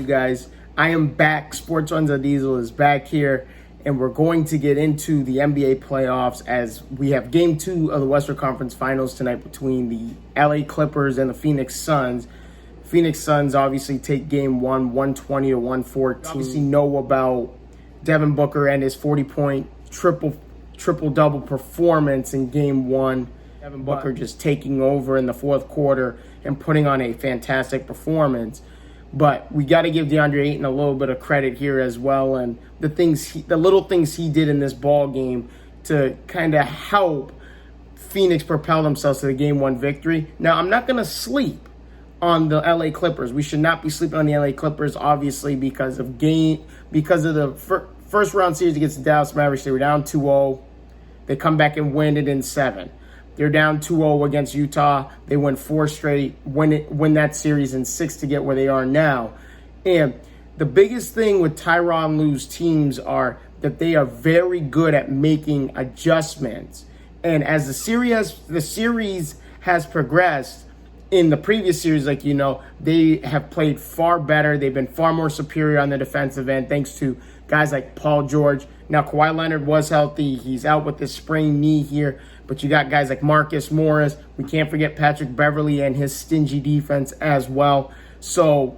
you guys? I am back. Sports Runs on Diesel is back here, and we're going to get into the NBA playoffs as we have Game 2 of the Western Conference Finals tonight between the LA Clippers and the Phoenix Suns. Phoenix Suns obviously take Game 1, 120 to 114. Obviously know about Devin Booker and his 40-point triple-double performance in Game 1. Devin Booker just taking over in the fourth quarter and putting on a fantastic performance. But we got to give DeAndre Ayton a little bit of credit here as well, and the little things he did in this ball game to kind of help Phoenix propel themselves to the Game 1 victory. Now, I'm not going to sleep on the LA Clippers. We should not be sleeping on the LA Clippers, obviously, because of the first round series against the Dallas Mavericks. They were down 2-0. They come back and win it in 7. They're down 2-0 against Utah. They win 4 straight, win that series in 6 to get where they are now. And the biggest thing with Tyronn Lue's teams are that they are very good at making adjustments. And as the series has progressed, in the previous series, they have played far better. They've been far more superior on the defensive end, thanks to guys like Paul George. Now, Kawhi Leonard was healthy. He's out with this sprained knee here. But you got guys like Marcus Morris. We can't forget Patrick Beverley and his stingy defense as well. So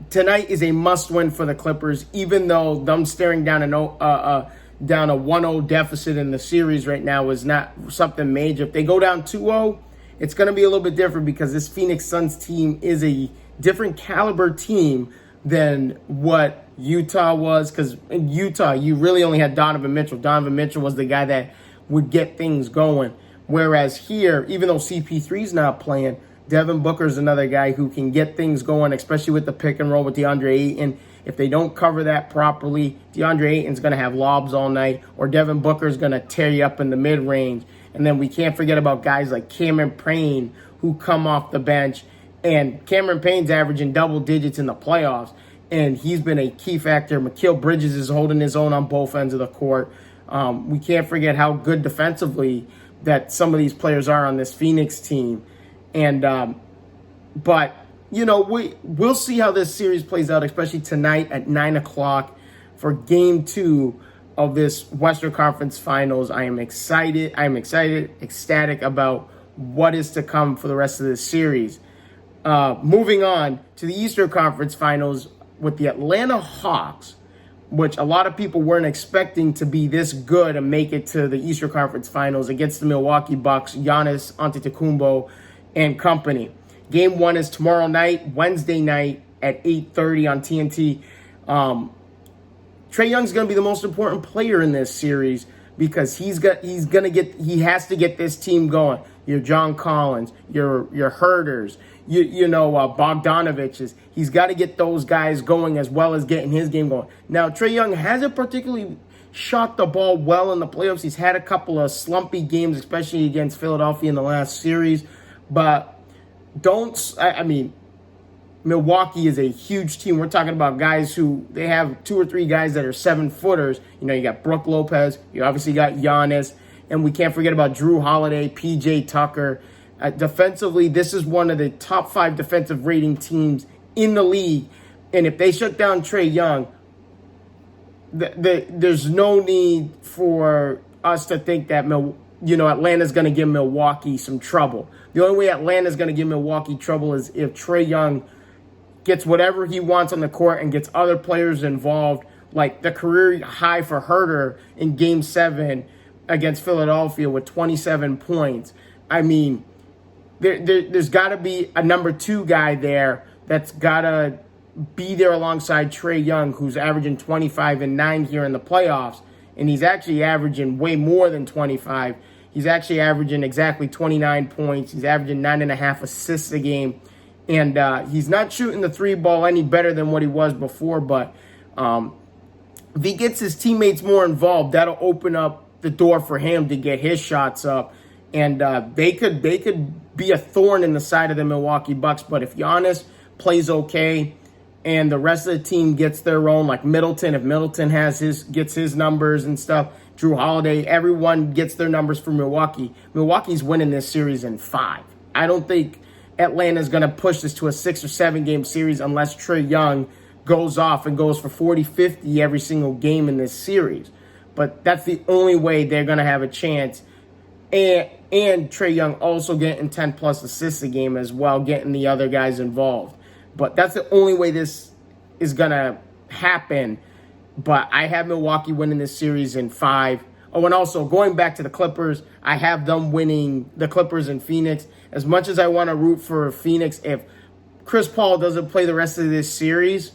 tonight is a must-win for the Clippers, even though them staring down a 1-0 deficit in the series right now is not something major. If they go down 2-0, it's going to be a little bit different because this Phoenix Suns team is a different caliber team than what Utah was. Because in Utah, you really only had Donovan Mitchell. Donovan Mitchell was the guy that would get things going. Whereas here, even though CP3's not playing, Devin Booker's another guy who can get things going, especially with the pick and roll with DeAndre Ayton. If they don't cover that properly, DeAndre Ayton's going to have lobs all night, or Devin Booker's going to tear you up in the mid-range. And then we can't forget about guys like Cameron Payne who come off the bench. And Cameron Payne's averaging double digits in the playoffs, and he's been a key factor. Mikal Bridges is holding his own on both ends of the court. We can't forget how good defensively that some of these players are on this Phoenix team. And but, we'll see how this series plays out, especially tonight at 9 o'clock for Game 2 of this Western Conference Finals. I am excited, ecstatic about what is to come for the rest of this series. Moving on to the Eastern Conference Finals with the Atlanta Hawks, which a lot of people weren't expecting to be this good and make it to the Eastern Conference Finals against the Milwaukee Bucks, Giannis Antetokounmpo and company. Game 1 is tomorrow night, Wednesday night at 8:30 on TNT. Trae Young's going to be the most important player in this series because he has to get this team going. Your John Collins, your Herders, Bogdanovich's. He's got to get those guys going as well as getting his game going. Now, Trae Young hasn't particularly shot the ball well in the playoffs. He's had a couple of slumpy games, especially against Philadelphia in the last series. But Milwaukee is a huge team. We're talking about guys who, they have 2 or 3 guys that are 7-footers. You got Brook Lopez. You obviously got Giannis. And we can't forget about Drew Holiday, P.J. Tucker. Defensively, this is one of the top 5 defensive rating teams in the league. And if they shut down Trae Young, there's no need for us to think that Atlanta's going to give Milwaukee some trouble. The only way Atlanta's going to give Milwaukee trouble is if Trae Young gets whatever he wants on the court and gets other players involved, like the career high for Herder in Game 7 against Philadelphia with 27 points. There's got to be a number 2 guy there that's got to be there alongside Trae Young, who's averaging 25 and 9 here in the playoffs. And he's actually averaging way more than 25. He's actually averaging exactly 29 points. He's averaging 9.5 assists a game. And he's not shooting the 3 ball any better than what he was before. But if he gets his teammates more involved, that'll open up the door for him to get his shots up. And they could be a thorn in the side of the Milwaukee Bucks. But if Giannis plays okay and the rest of the team gets their own, like Middleton, if Middleton gets his numbers and stuff, Drew Holiday, everyone gets their numbers for Milwaukee. Milwaukee's winning this series in 5. I don't think Atlanta's going to push this to a 6 or 7 game series unless Trae Young goes off and goes for 40, 50 every single game in this series. But that's the only way they're going to have a chance. And Trae Young also getting 10-plus assists a game as well, getting the other guys involved. But that's the only way this is going to happen. But I have Milwaukee winning this series in 5. Oh, and also, going back to the Clippers, I have them winning the Clippers in Phoenix. As much as I want to root for Phoenix, if Chris Paul doesn't play the rest of this series,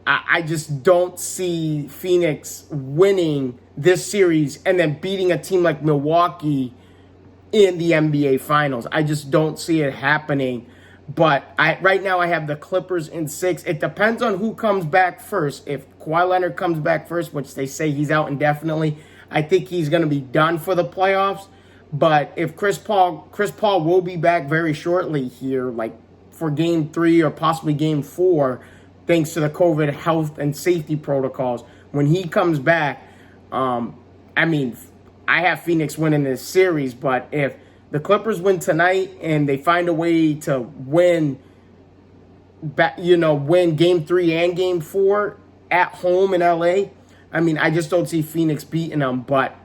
I just don't see Phoenix winning this series and then beating a team like Milwaukee in the NBA Finals. I just don't see it happening. But right now I have the Clippers in 6. It depends on who comes back first. If Kawhi Leonard comes back first, which they say he's out indefinitely, I think he's going to be done for the playoffs. But if Chris Paul will be back very shortly here, like for Game 3 or possibly Game 4, thanks to the COVID health and safety protocols. When he comes back, I have Phoenix winning this series, but if the Clippers win tonight and they find a way to win Game 3 and Game 4 at home in LA, I just don't see Phoenix beating them. But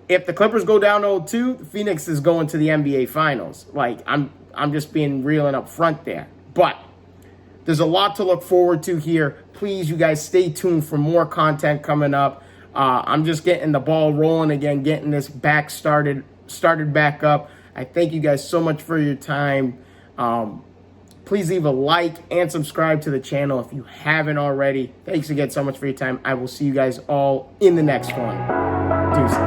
if the Clippers go down 0-2, Phoenix is going to the NBA Finals. Like, I'm just being real and up front there. But there's a lot to look forward to here. Please, you guys, stay tuned for more content coming up. I'm just getting the ball rolling again, getting this started back up. I thank you guys so much for your time. Please leave a like and subscribe to the channel if you haven't already. Thanks again so much for your time. I will see you guys all in the next one. Deuces.